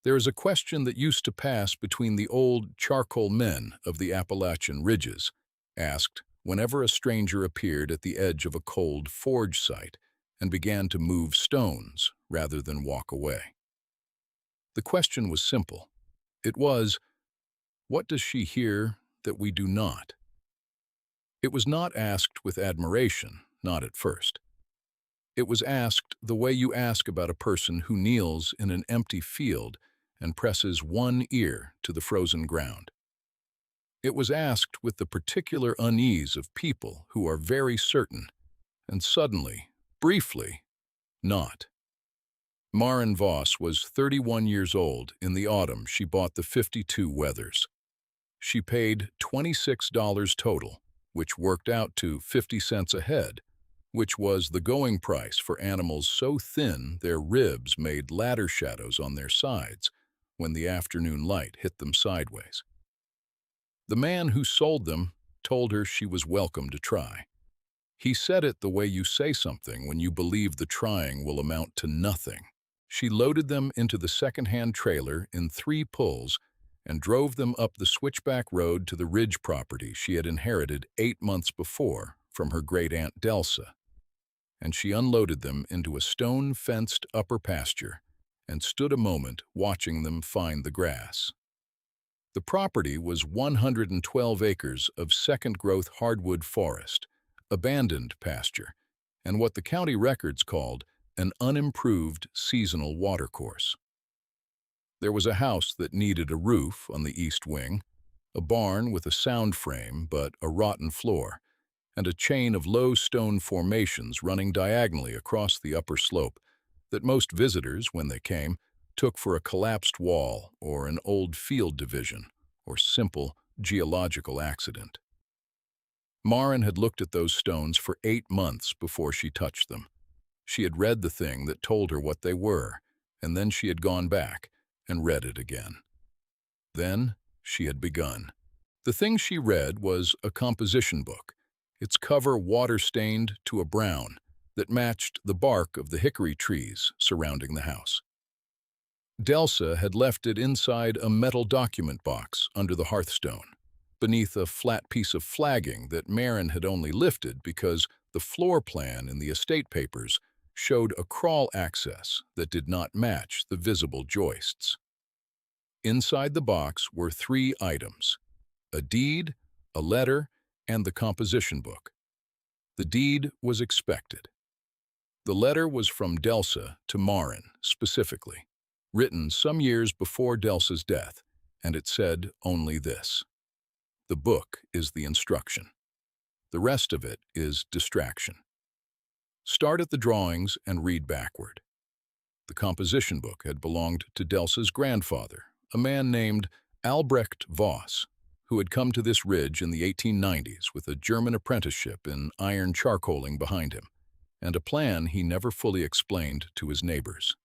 There is a question that used to pass between the old charcoal men of the Appalachian ridges, asked whenever a stranger appeared at the edge of a cold forge site and began to move stones rather than walk away. The question was simple. It was, what does she hear that we do not? It was not asked with admiration, not at first. It was asked the way you ask about a person who kneels in an empty field and presses one ear to the frozen ground. It was asked with the particular unease of people who are very certain, and suddenly, briefly, not. Maren Voss was 31 years old in the autumn she bought the 52 Wethers. She paid $26 total, which worked out to 50 cents a head, which was the going price for animals so thin their ribs made ladder shadows on their sides when the afternoon light hit them sideways. The man who sold them told her she was welcome to try. He said it the way you say something when you believe the trying will amount to nothing. She loaded them into the second-hand trailer in 3 pulls and drove them up the switchback road to the ridge property she had inherited 8 months before from her great-aunt Delsa. And she unloaded them into a stone-fenced upper pasture and stood a moment watching them find the grass. The property was 112 acres of second-growth hardwood forest, abandoned pasture, and what the county records called an unimproved seasonal watercourse. There was a house that needed a roof on the east wing, a barn with a sound frame but a rotten floor, and a chain of low stone formations running diagonally across the upper slope that most visitors, when they came, took for a collapsed wall or an old field division or simple geological accident. Maren had looked at those stones for 8 months before she touched them. She had read the thing that told her what they were, and then she had gone back and read it again. Then she had begun. The thing she read was a composition book, its cover water-stained to a brown that matched the bark of the hickory trees surrounding the house. Delsa had left it inside a metal document box under the hearthstone, beneath a flat piece of flagging that Maren had only lifted because the floor plan in the estate papers showed a crawl access that did not match the visible joists. Inside the box were 3 items: a deed, a letter, and the composition book. The deed was expected. The letter was from Delsa to Maren, specifically, written some years before Delsa's death, and it said only this: the book is the instruction. The rest of it is distraction. Start at the drawings and read backward. The composition book had belonged to Delsa's grandfather, a man named Albrecht Voss, who had come to this ridge in the 1890s with a German apprenticeship in iron charcoaling behind him, and a plan he never fully explained to his neighbors.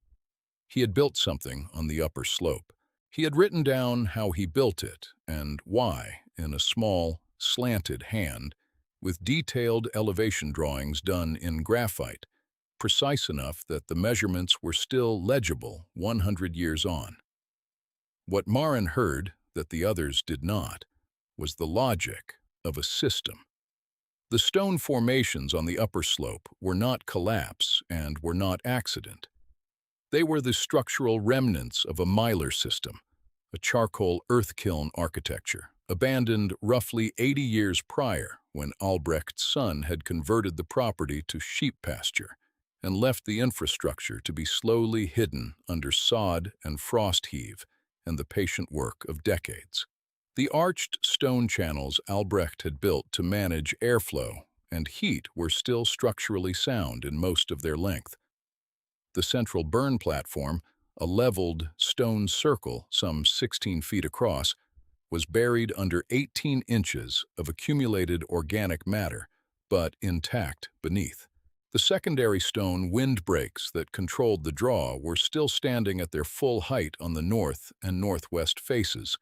He had built something on the upper slope. He had written down how he built it and why in a small, slanted hand, with detailed elevation drawings done in graphite, precise enough that the measurements were still legible 100 years on. What Maren heard that the others did not was the logic of a system. The stone formations on the upper slope were not collapse and were not accident. They were the structural remnants of a Mylar system, a charcoal earth kiln architecture, abandoned roughly 80 years prior when Albrecht's son had converted the property to sheep pasture and left the infrastructure to be slowly hidden under sod and frost heave and the patient work of decades. The arched stone channels Albrecht had built to manage airflow and heat were still structurally sound in most of their length. The central burn platform, a leveled stone circle some 16 feet across, was buried under 18 inches of accumulated organic matter, but intact beneath. The secondary stone windbreaks that controlled the draw were still standing at their full height on the north and northwest faces,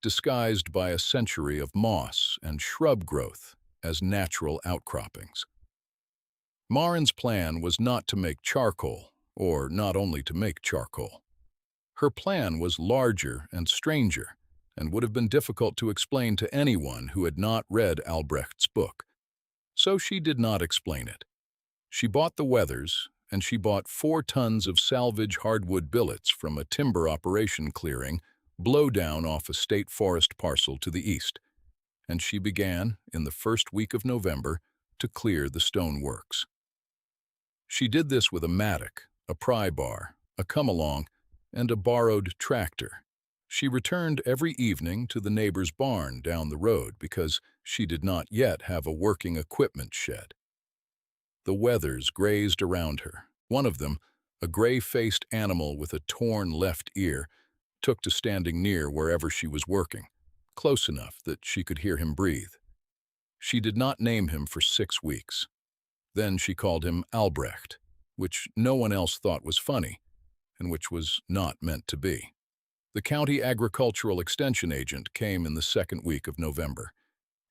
disguised by a century of moss and shrub growth as natural outcroppings. Maren's plan was not to make charcoal, or not only to make charcoal. Her plan was larger and stranger, and would have been difficult to explain to anyone who had not read Albrecht's book. So she did not explain it. She bought the Wethers, and she bought 4 tons of salvage hardwood billets from a timber operation clearing blowdown off a state forest parcel to the east, and she began, in the first week of November, to clear the stone works. She did this with a mattock, a pry bar, a come-along, and a borrowed tractor. She returned every evening to the neighbor's barn down the road because she did not yet have a working equipment shed. The Wethers grazed around her. One of them, a gray-faced animal with a torn left ear, took to standing near wherever she was working, close enough that she could hear him breathe. She did not name him for 6 weeks. Then she called him Albrecht, which no one else thought was funny, and which was not meant to be. The county agricultural extension agent came in the 2nd week of November.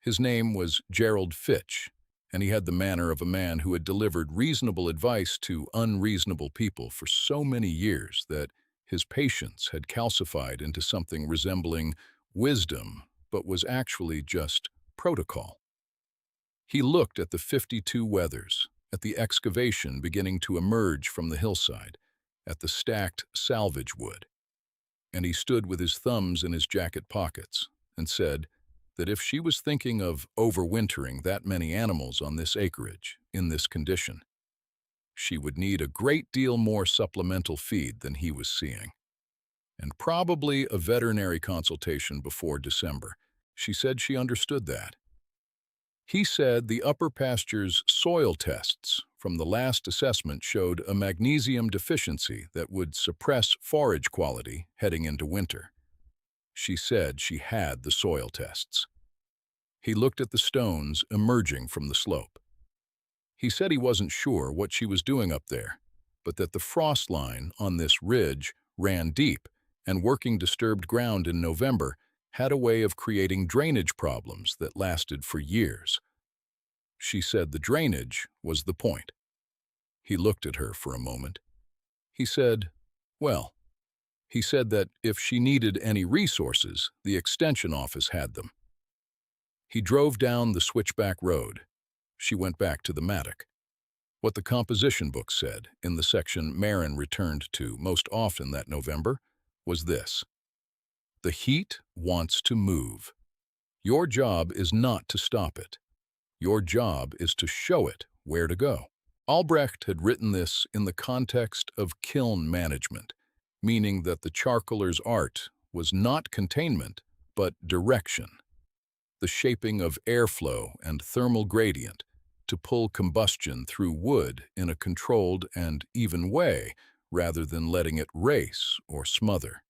His name was Gerald Fitch, and he had the manner of a man who had delivered reasonable advice to unreasonable people for so many years that his patience had calcified into something resembling wisdom, but was actually just protocol. He looked at the 52 Wethers, at the excavation beginning to emerge from the hillside, at the stacked salvage wood, and he stood with his thumbs in his jacket pockets and said that if she was thinking of overwintering that many animals on this acreage, in this condition, she would need a great deal more supplemental feed than he was seeing, and probably a veterinary consultation before December. She said she understood that. He said the upper pasture's soil tests from the last assessment showed a magnesium deficiency that would suppress forage quality heading into winter. She said she had the soil tests. He looked at the stones emerging from the slope. He said he wasn't sure what she was doing up there, but that the frost line on this ridge ran deep, and working disturbed ground in November had a way of creating drainage problems that lasted for years. She said the drainage was the point. He looked at her for a moment. He said, well, he said that if she needed any resources, the extension office had them. He drove down the switchback road. She went back to the mattock. What the composition book said, in the section Marin returned to most often that November, was this: the heat wants to move. Your job is not to stop it. Your job is to show it where to go. Albrecht had written this in the context of kiln management, meaning that the charcoaler's art was not containment, but direction, the shaping of airflow and thermal gradient to pull combustion through wood in a controlled and even way, rather than letting it race or smother.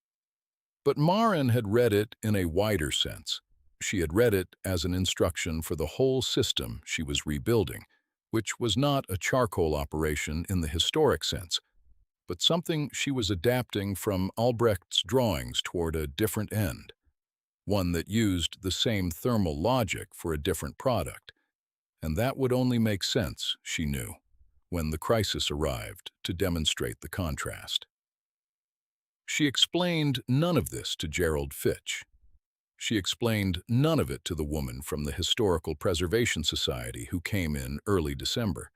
But Marin had read it in a wider sense. She had read it as an instruction for the whole system she was rebuilding, which was not a charcoal operation in the historic sense, but something she was adapting from Albrecht's drawings toward a different end, one that used the same thermal logic for a different product. And that would only make sense, she knew, when the crisis arrived to demonstrate the contrast. She explained none of this to Gerald Fitch. She explained none of it to the woman from the Historical Preservation Society who came in early December,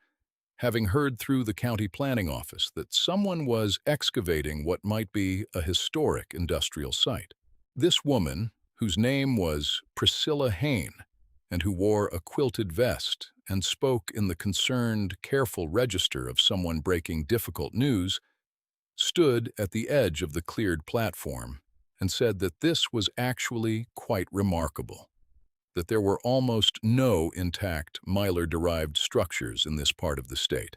having heard through the county planning office that someone was excavating what might be a historic industrial site. This woman, whose name was Priscilla Hain, and who wore a quilted vest and spoke in the concerned, careful register of someone breaking difficult news, stood at the edge of the cleared platform and said that this was actually quite remarkable, that there were almost no intact mylar-derived structures in this part of the state,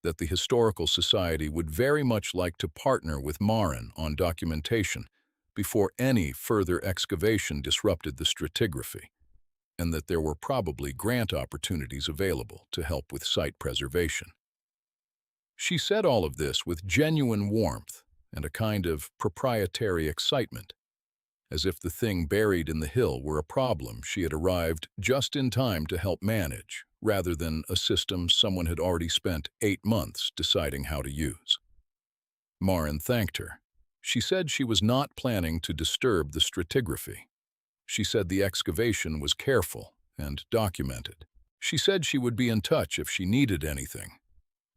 that the Historical Society would very much like to partner with Marin on documentation before any further excavation disrupted the stratigraphy, and that there were probably grant opportunities available to help with site preservation. She said all of this with genuine warmth and a kind of proprietary excitement, as if the thing buried in the hill were a problem she had arrived just in time to help manage, rather than a system someone had already spent 8 months deciding how to use. Marin thanked her. She said she was not planning to disturb the stratigraphy. She said the excavation was careful and documented. She said she would be in touch if she needed anything.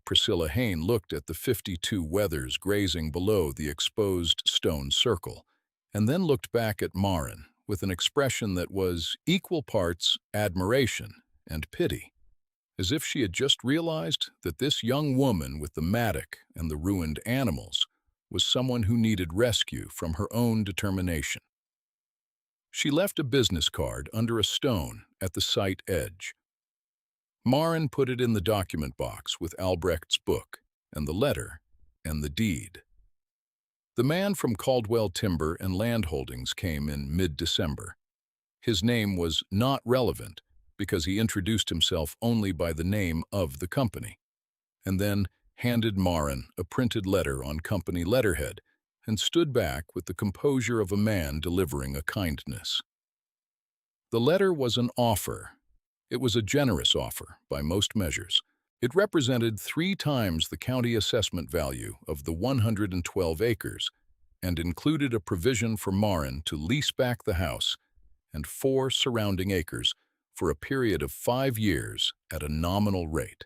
Priscilla Hayne looked at the 52 Wethers grazing below the exposed stone circle, and then looked back at Marin with an expression that was equal parts admiration and pity, as if she had just realized that this young woman with the mattock and the ruined animals was someone who needed rescue from her own determination. She left a business card under a stone at the site edge. Marin put it in the document box with Albrecht's book and the letter and the deed. The man from Caldwell Timber and Land Holdings came in mid-December. His name was not relevant because he introduced himself only by the name of the company, and then handed Marin a printed letter on company letterhead and stood back with the composure of a man delivering a kindness. The letter was an offer. It was a generous offer by most measures. It represented 3 times the county assessment value of the 112 acres and included a provision for Marin to lease back the house and 4 surrounding acres for a period of 5 years at a nominal rate.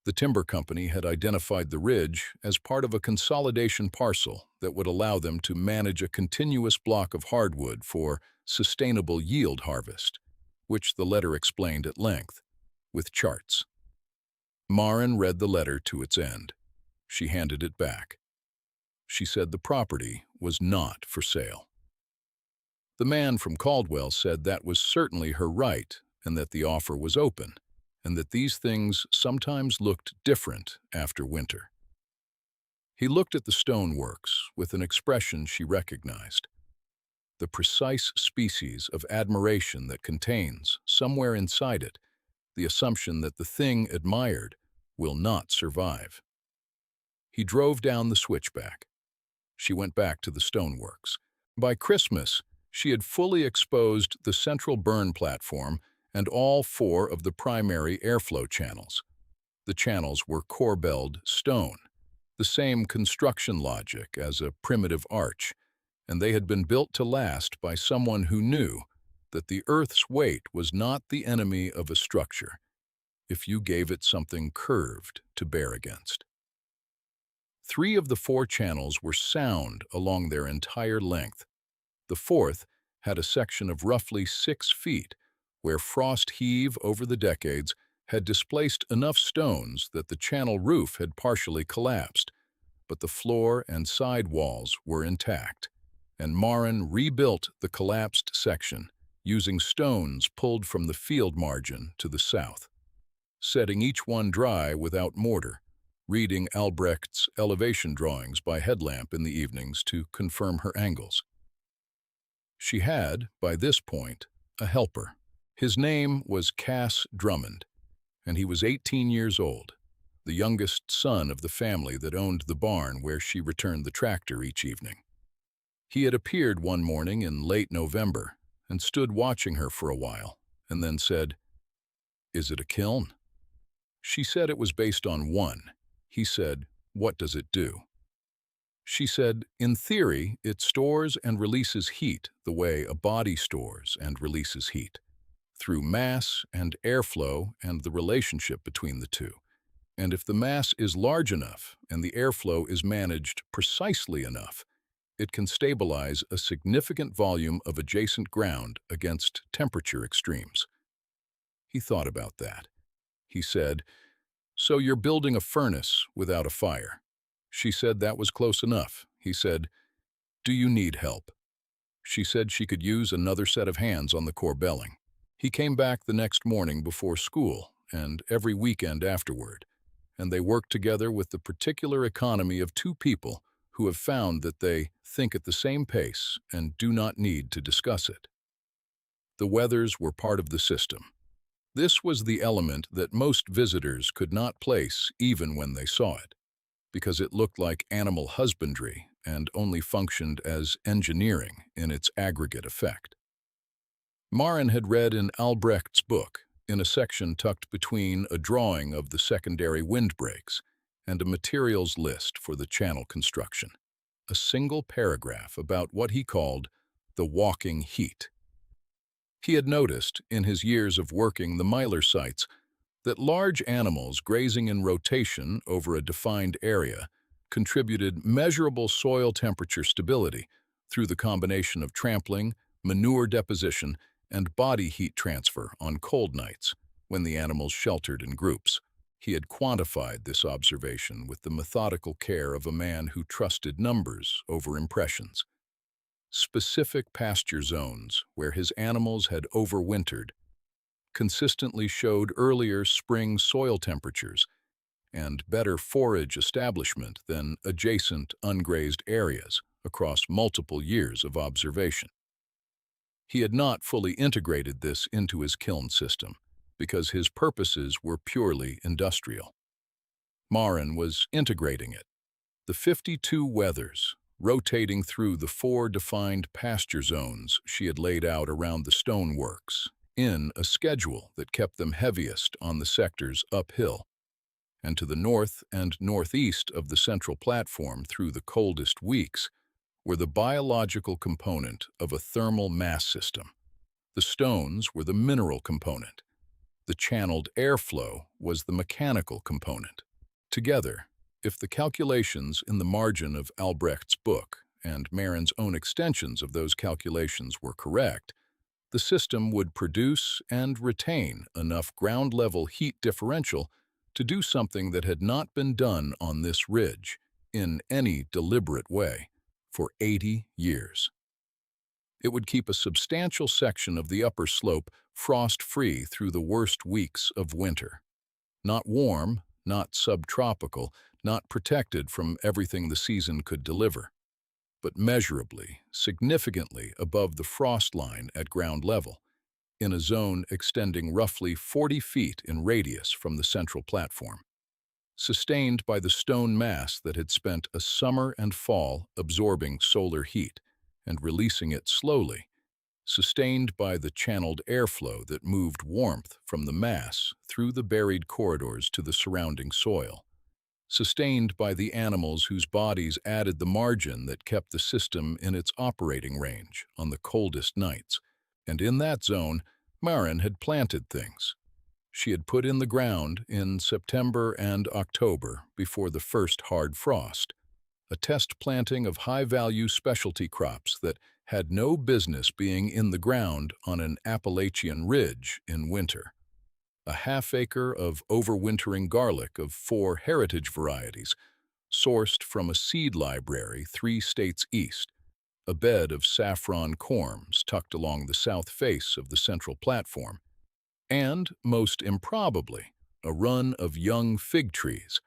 The timber company had identified the ridge as part of a consolidation parcel that would allow them to manage a continuous block of hardwood for sustainable yield harvest, which the letter explained at length, with charts. Marin read the letter to its end. She handed it back. She said the property was not for sale. The man from Caldwell said that was certainly her right and that the offer was open, and that these things sometimes looked different after winter. He looked at the stoneworks with an expression she recognized. The precise species of admiration that contains, somewhere inside it, the assumption that the thing admired will not survive. He drove down the switchback. She went back to the stoneworks. By Christmas, she had fully exposed the central burn platform and all 4 of the primary airflow channels. The channels were corbelled stone, the same construction logic as a primitive arch, and they had been built to last by someone who knew that the Earth's weight was not the enemy of a structure if you gave it something curved to bear against. 3 of the 4 channels were sound along their entire length. The 4th had a section of roughly 6 feet where frost heave over the decades had displaced enough stones that the channel roof had partially collapsed, but the floor and side walls were intact, and Marin rebuilt the collapsed section using stones pulled from the field margin to the south, setting each one dry without mortar, reading Albrecht's elevation drawings by headlamp in the evenings to confirm her angles. She had, by this point, a helper. His name was Cass Drummond, and he was 18 years old, the youngest son of the family that owned the barn where she returned the tractor each evening. He had appeared one morning in late November and stood watching her for a while, and then said, "Is it a kiln?" She said it was based on one. He said, "What does it do?" She said, "In theory, it stores and releases heat the way a body stores and releases heat, through mass and airflow and the relationship between the two. And if the mass is large enough and the airflow is managed precisely enough, it can stabilize a significant volume of adjacent ground against temperature extremes." He thought about that. He said, "So you're building a furnace without a fire." She said that was close enough. He said, "Do you need help?" She said she could use another set of hands on the corbelling. He came back the next morning before school and every weekend afterward, and they worked together with the particular economy of 2 people who have found that they think at the same pace and do not need to discuss it. The Wethers were part of the system. This was the element that most visitors could not place even when they saw it, because it looked like animal husbandry and only functioned as engineering in its aggregate effect. Marin had read in Albrecht's book, in a section tucked between a drawing of the secondary windbreaks and a materials list for the channel construction. a single paragraph about what he called the walking heat. He had noticed, in his years of working the Mylar sites, that large animals grazing in rotation over a defined area contributed measurable soil temperature stability through the combination of trampling, manure deposition, and body heat transfer on cold nights when the animals sheltered in groups. He had quantified this observation with the methodical care of a man who trusted numbers over impressions. Specific pasture zones where his animals had overwintered consistently showed earlier spring soil temperatures and better forage establishment than adjacent ungrazed areas across multiple years of observation. He had not fully integrated this into his kiln system because his purposes were purely industrial. Marin was integrating it. The 52 Wethers, rotating through the 4 defined pasture zones she had laid out around the stoneworks, in a schedule that kept them heaviest on the sectors uphill, and to the north and northeast of the central platform through the coldest weeks were the biological component of a thermal mass system. The stones were the mineral component. The channeled airflow was the mechanical component. Together, if the calculations in the margin of Albrecht's book and Marin's own extensions of those calculations were correct, the system would produce and retain enough ground-level heat differential to do something that had not been done on this ridge, in any deliberate way, for 80 years. It would keep a substantial section of the upper slope frost-free through the worst weeks of winter. Not warm, not subtropical, not protected from everything the season could deliver, but measurably, significantly above the frost line at ground level, in a zone extending roughly 40 feet in radius from the central platform, sustained by the stone mass that had spent a summer and fall absorbing solar heat and releasing it slowly, sustained by the channeled airflow that moved warmth from the mass through the buried corridors to the surrounding soil, sustained by the animals whose bodies added the margin that kept the system in its operating range on the coldest nights. And in that zone, Marin had planted things. She had put in the ground in September and October before the first hard frost, a test planting of high-value specialty crops that had no business being in the ground on an Appalachian ridge in winter. A half-acre of overwintering garlic of 4 heritage varieties, sourced from a seed library 3 states east, a bed of saffron corms tucked along the south face of the central platform, and, most improbably, a run of young fig trees,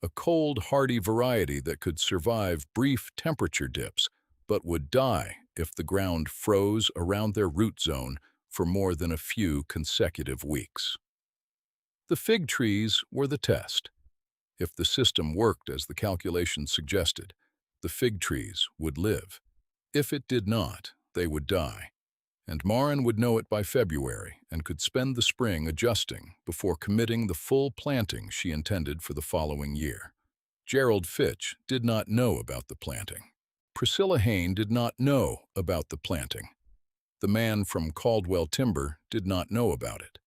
a cold, hardy variety that could survive brief temperature dips but would die if the ground froze around their root zone for more than a few consecutive weeks. The fig trees were the test. If the system worked as the calculations suggested, the fig trees would live. If it did not, they would die. And Marin would know it by February and could spend the spring adjusting before committing the full planting she intended for the following year. Gerald Fitch did not know about the planting. Priscilla Hayne did not know about the planting. The man from Caldwell Timber did not know about it.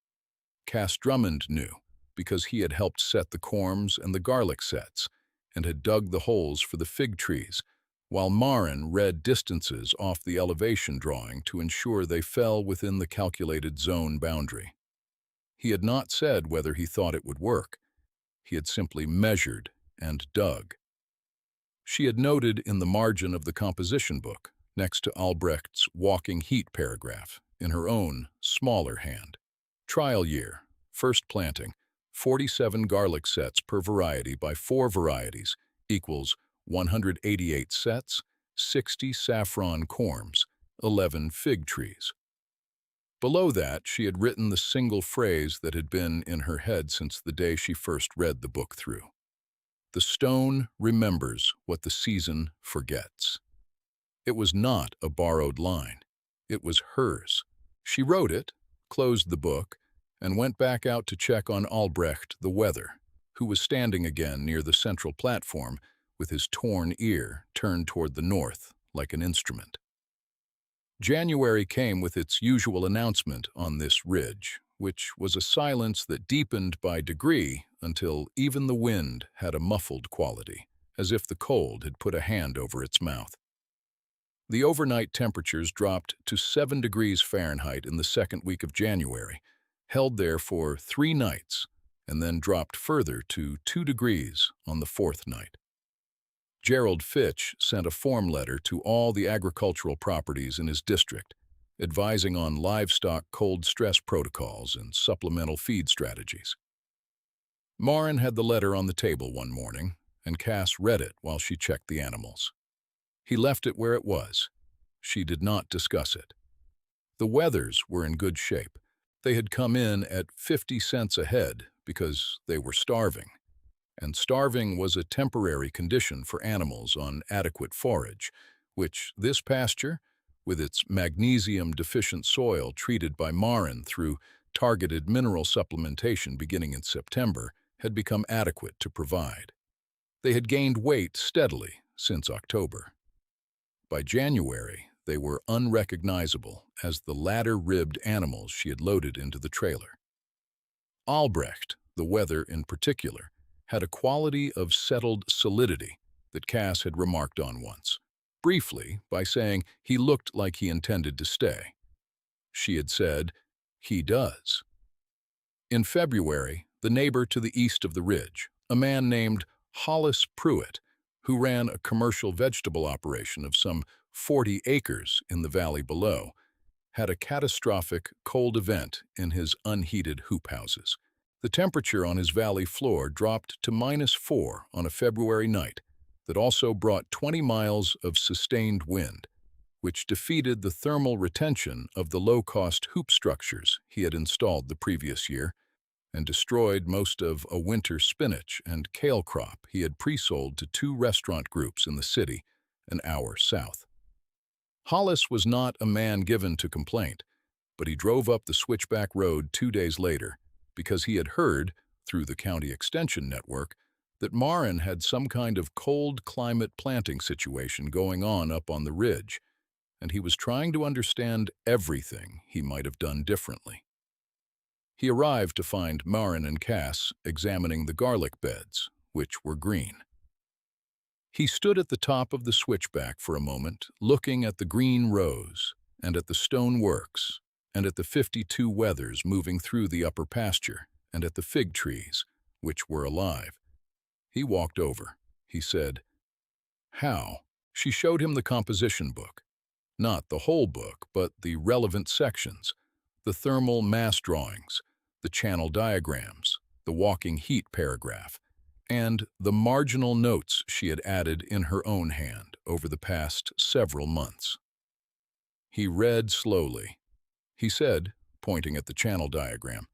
Cass Drummond knew, because he had helped set the corms and the garlic sets, and had dug the holes for the fig trees, while Marin read distances off the elevation drawing to ensure they fell within the calculated zone boundary. He had not said whether he thought it would work. He had simply measured and dug. She had noted in the margin of the composition book, next to Albrecht's walking heat paragraph, in her own, smaller hand. Trial year, first planting, 47 garlic sets per variety by 4 varieties, equals 188 sets, 60 saffron corms, 11 fig trees. Below that, she had written the single phrase that had been in her head since the day she first read the book through. The stone remembers what the season forgets. It was not a borrowed line. It was hers. She wrote it, closed the book, and went back out to check on Albrecht the Wether, who was standing again near the central platform with his torn ear turned toward the north like an instrument. January came with its usual announcement on this ridge, which was a silence that deepened by degree until even the wind had a muffled quality, as if the cold had put a hand over its mouth. The overnight temperatures dropped to 7 degrees Fahrenheit in the second week of January, held there for 3 nights, and then dropped further to 2 degrees on the fourth night. Gerald Fitch sent a form letter to all the agricultural properties in his district, advising on livestock cold stress protocols and supplemental feed strategies. Maren had the letter on the table one morning, and Cass read it while she checked the animals. He left it where it was. She did not discuss it. The Wethers were in good shape. They had come in at 50 cents a head because they were starving, and starving was a temporary condition for animals on adequate forage, which this pasture, with its magnesium-deficient soil treated by Maren through targeted mineral supplementation beginning in September, had become adequate to provide. They had gained weight steadily since October. By January, they were unrecognizable as the ladder-ribbed animals she had loaded into the trailer. Albrecht, the Wether in particular, had a quality of settled solidity that Cass had remarked on once, briefly by saying he looked like he intended to stay. She had said, "He does." In February, the neighbor to the east of the ridge, a man named Hollis Pruitt, who ran a commercial vegetable operation of some 40 acres in the valley below, had a catastrophic cold event in his unheated hoop houses. The temperature on his valley floor dropped to -4 on a February night that also brought 20 miles of sustained wind, which defeated the thermal retention of the low-cost hoop structures he had installed the previous year and destroyed most of a winter spinach and kale crop he had pre-sold to 2 restaurant groups in the city an hour south. Hollis was not a man given to complaint, but he drove up the switchback road 2 days later because he had heard, through the county extension network, that Maren had some kind of cold climate planting situation going on up on the ridge, and he was trying to understand everything he might have done differently. He arrived to find Maren and Cass examining the garlic beds, which were green. He stood at the top of the switchback for a moment, looking at the green rows, and at the stone works, and at the 52 Wethers moving through the upper pasture, and at the fig trees, which were alive. He walked over. He said, "How?" She showed him the composition book. Not the whole book, but the relevant sections, the thermal mass drawings, the channel diagrams, the walking heat paragraph, and the marginal notes she had added in her own hand over the past several months. He read slowly. He said, pointing at the channel diagram,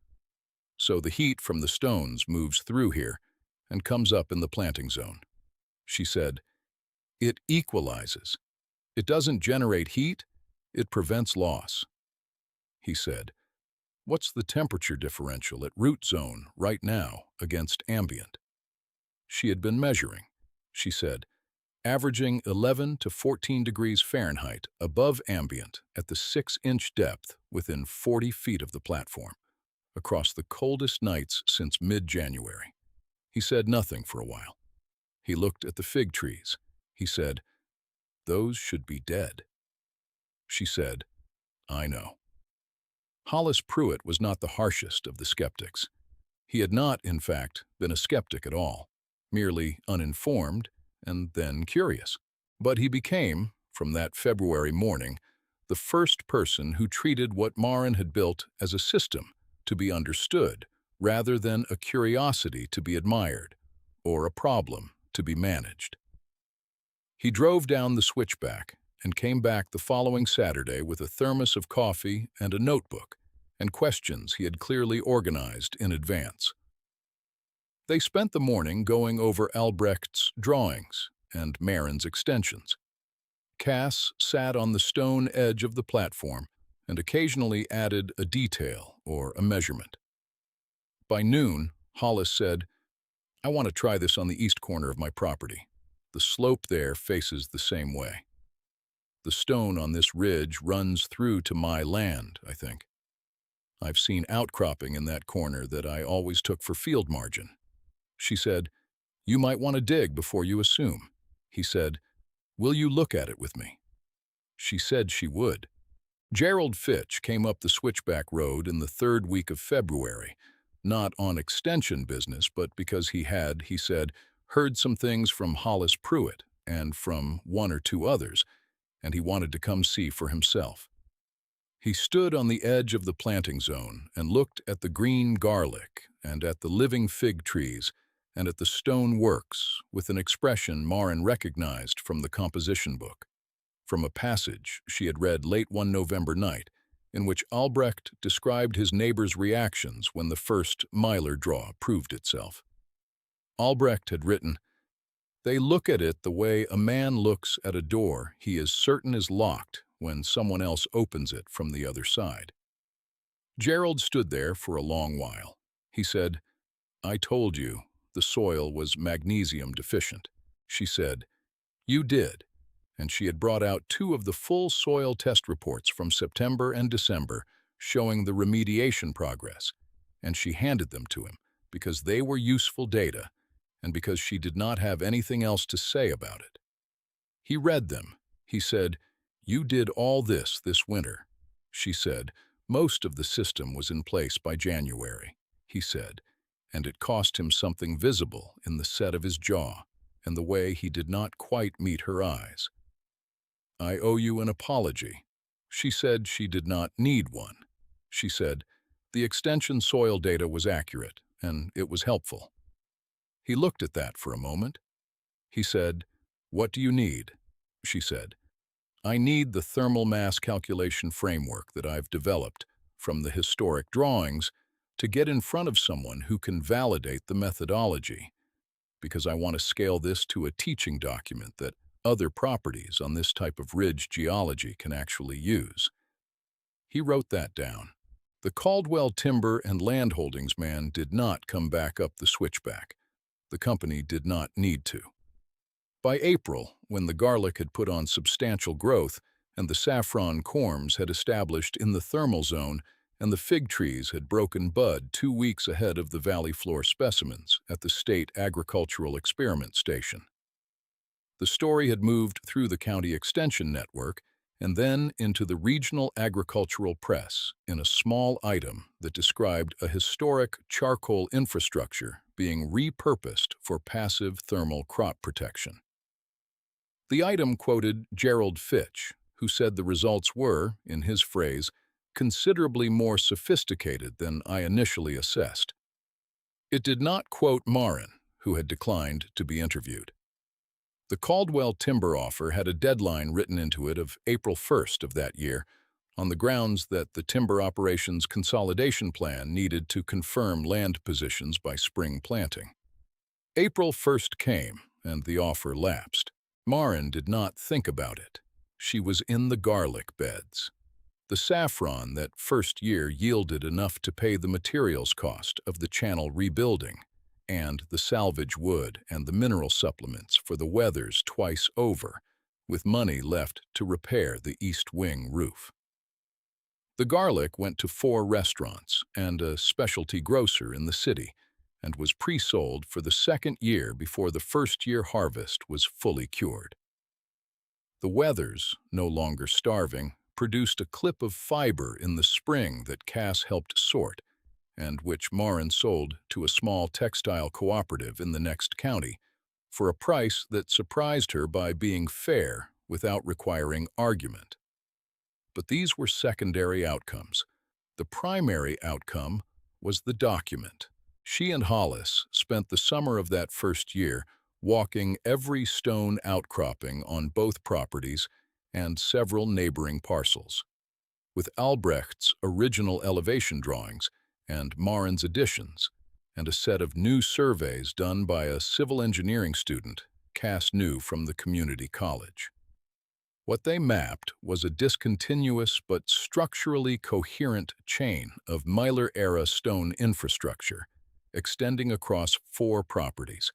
"So the heat from the stones moves through here and comes up in the planting zone." She said, "It equalizes. It doesn't generate heat, it prevents loss." He said, "What's the temperature differential at root zone right now against ambient?" She had been measuring. She said, "Averaging 11 to 14 degrees Fahrenheit above ambient at the 6-inch depth within 40 feet of the platform, across the coldest nights since mid-January." He said nothing for a while. He looked at the fig trees. He said, "Those should be dead." She said, "I know." Hollis Pruitt was not the harshest of the skeptics. He had not, in fact, been a skeptic at all, merely uninformed and then curious. But he became, from that February morning, the first person who treated what Maren had built as a system to be understood rather than a curiosity to be admired or a problem to be managed. He drove down the switchback and came back the following Saturday with a thermos of coffee and a notebook and questions he had clearly organized in advance. They spent the morning going over Albrecht's drawings and Maren's extensions. Cass sat on the stone edge of the platform and occasionally added a detail or a measurement. By noon, Hollis said, "I want to try this on the east corner of my property. The slope there faces the same way. The stone on this ridge runs through to my land, I think. I've seen outcropping in that corner that I always took for field margin. She said, "You might want to dig before you assume." He said, "Will you look at it with me?" She said she would. Gerald Fitch came up the switchback road in the third week of February, not on extension business, but because he had, he said, heard some things from Hollis Pruitt and from one or two others, and he wanted to come see for himself. He stood on the edge of the planting zone and looked at the green garlic and at the living fig trees and at the stone works with an expression Marin recognized from the composition book, from a passage she had read late one November night, in which Albrecht described his neighbor's reactions when the first Myler draw proved itself. Albrecht had written, "They look at it the way a man looks at a door he is certain is locked when someone else opens it from the other side." Gerald stood there for a long while. He said, "I told you the soil was magnesium deficient." She said, "You did," and she had brought out two of the full soil test reports from September and December showing the remediation progress, and she handed them to him because they were useful data and because she did not have anything else to say about it. He read them. He said, "You did all this winter." She said, "Most of the system was in place by January," he said, and it cost him something visible in the set of his jaw and the way he did not quite meet her eyes. "I owe you an apology." She said she did not need one. She said, "The extension soil data was accurate, and it was helpful." He looked at that for a moment. He said, "What do you need?" She said, "I need the thermal mass calculation framework that I've developed from the historic drawings to get in front of someone who can validate the methodology, because I want to scale this to a teaching document that other properties on this type of ridge geology can actually use." He wrote that down. The Caldwell Timber and Land Holdings man did not come back up the switchback. The company did not need to. By April, when the garlic had put on substantial growth and the saffron corms had established in the thermal zone and the fig trees had broken bud 2 weeks ahead of the valley floor specimens at the State Agricultural Experiment Station. The story had moved through the county extension network and then into the regional agricultural press in a small item that described a historic charcoal infrastructure being repurposed for passive thermal crop protection. The item quoted Gerald Fitch, who said the results were, in his phrase, considerably more sophisticated than I initially assessed. It did not quote Marin, who had declined to be interviewed. The Caldwell timber offer had a deadline written into it of April 1st of that year, on the grounds that the timber operations consolidation plan needed to confirm land positions by spring planting. April 1st came, and the offer lapsed. Marin did not think about it. She was in the garlic beds. The saffron that first year yielded enough to pay the materials cost of the channel rebuilding, and the salvage wood and the mineral supplements for the Wethers twice over, with money left to repair the east wing roof. The garlic went to 4 restaurants and a specialty grocer in the city, and was pre-sold for the second year before the first-year harvest was fully cured. The Wethers, no longer starving, produced a clip of fiber in the spring that Cass helped sort, and which Marin sold to a small textile cooperative in the next county for a price that surprised her by being fair without requiring argument. But these were secondary outcomes. The primary outcome was the document. She and Hollis spent the summer of that first year walking every stone outcropping on both properties and several neighboring parcels. With Albrecht's original elevation drawings and Marin's additions, and a set of new surveys done by a civil engineering student Cass knew from the community college. What they mapped was a discontinuous but structurally coherent chain of Myler-era stone infrastructure, extending across 4 properties,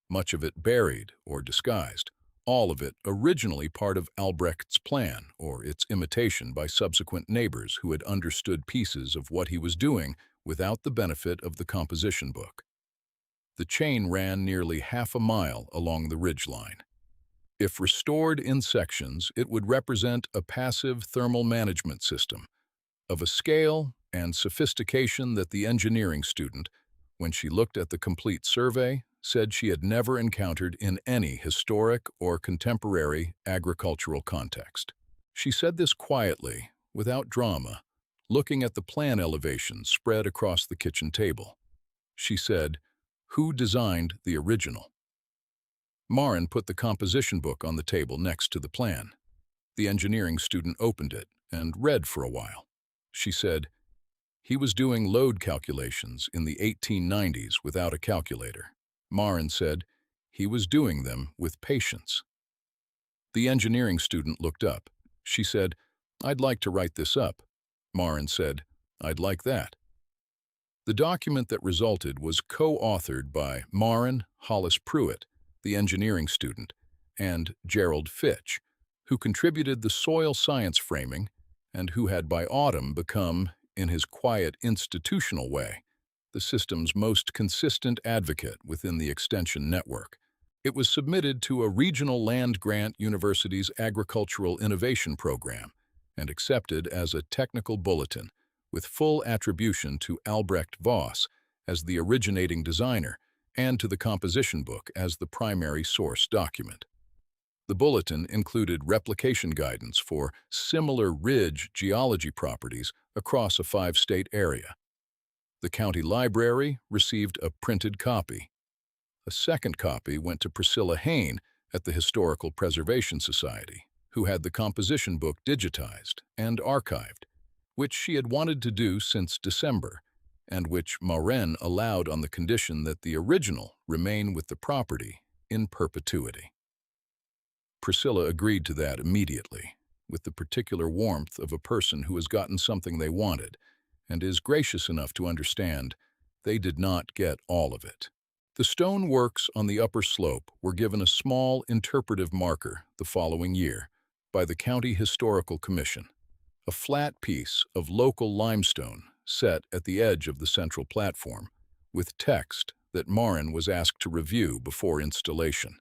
much of it buried or disguised, all of it originally part of Albrecht's plan or its imitation by subsequent neighbors who had understood pieces of what he was doing without the benefit of the composition book. The chain ran nearly half a mile along the ridgeline. If restored in sections, it would represent a passive thermal management system of a scale and sophistication that the engineering student, when she looked at the complete survey, said she had never encountered in any historic or contemporary agricultural context. She said this quietly, without drama, looking at the plan elevations spread across the kitchen table. She said, "Who designed the original?" Marin put the composition book on the table next to the plan. The engineering student opened it and read for a while. She said, "He was doing load calculations in the 1890s without a calculator." Marin said, "He was doing them with patience." The engineering student looked up. She said, "I'd like to write this up." Marin said, "I'd like that." The document that resulted was co-authored by Marin Hollis Pruitt, the engineering student, and Gerald Fitch, who contributed the soil science framing and who had by autumn become, in his quiet institutional way, the system's most consistent advocate within the extension network. It was submitted to a regional land-grant university's agricultural innovation program and accepted as a technical bulletin with full attribution to Albrecht Voss as the originating designer and to the composition book as the primary source document. The bulletin included replication guidance for similar ridge geology properties across a 5-state area. The county library received a printed copy. A second copy went to Priscilla Hain at the Historical Preservation Society, who had the composition book digitized and archived, which she had wanted to do since December, and which Marin allowed on the condition that the original remain with the property in perpetuity. Priscilla agreed to that immediately, with the particular warmth of a person who has gotten something they wanted, and is gracious enough to understand they did not get all of it. The stone works on the upper slope were given a small interpretive marker the following year by the County Historical Commission, a flat piece of local limestone set at the edge of the central platform, with text that Marin was asked to review before installation.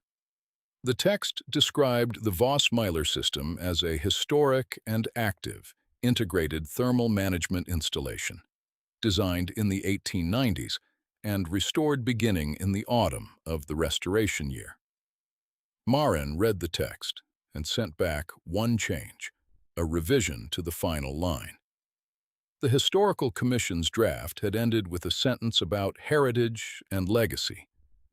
The text described the Voss-Myler system as a historic and active, integrated thermal management installation, designed in the 1890s and restored beginning in the autumn of the restoration year. Marin read the text and sent back one change, a revision to the final line. The Historical Commission's draft had ended with a sentence about heritage and legacy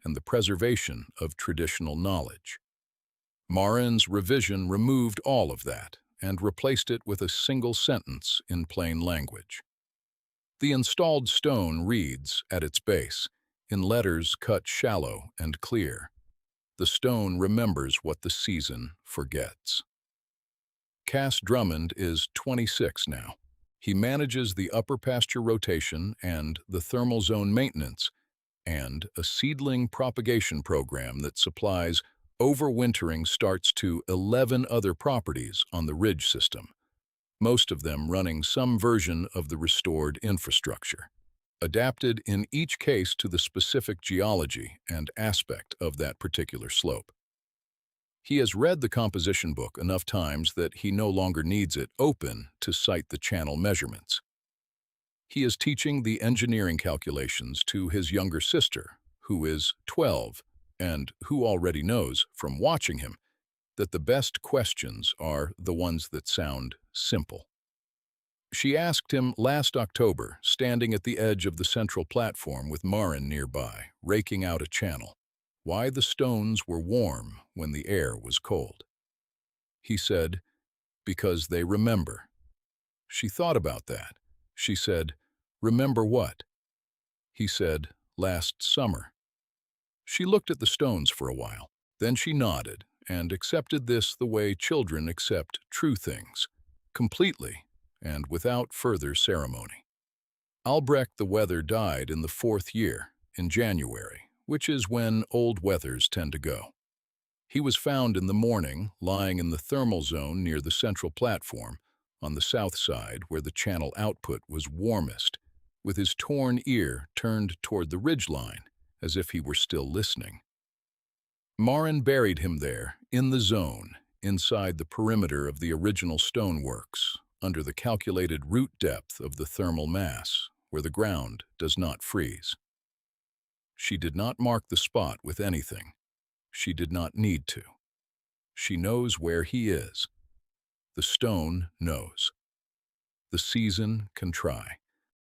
and the preservation of traditional knowledge. Marin's revision removed all of that and replaced it with a single sentence in plain language. The installed stone reads, at its base, in letters cut shallow and clear, "The stone remembers what the season forgets." Cass Drummond is 26 now. He manages the upper pasture rotation and the thermal zone maintenance and a seedling propagation program that supplies overwintering starts to 11 other properties on the ridge system, most of them running some version of the restored infrastructure, adapted in each case to the specific geology and aspect of that particular slope. He has read the composition book enough times that he no longer needs it open to cite the channel measurements. He is teaching the engineering calculations to his younger sister, who is 12, and who already knows, from watching him, that the best questions are the ones that sound simple. She asked him last October, standing at the edge of the central platform with Marin nearby, raking out a channel, why the stones were warm when the air was cold. He said, "Because they remember." She thought about that. She said, "Remember what?" He said, "Last summer." She looked at the stones for a while. Then she nodded and accepted this the way children accept true things, completely and without further ceremony. Albrecht the Wether died in the 4th year, in January, which is when old Wethers tend to go. He was found in the morning, lying in the thermal zone near the central platform, on the south side where the channel output was warmest, with his torn ear turned toward the ridgeline, as if he were still listening. Marin buried him there, in the zone, inside the perimeter of the original stoneworks, under the calculated root depth of the thermal mass, where the ground does not freeze. She did not mark the spot with anything. She did not need to. She knows where he is. The stone knows. The season can try.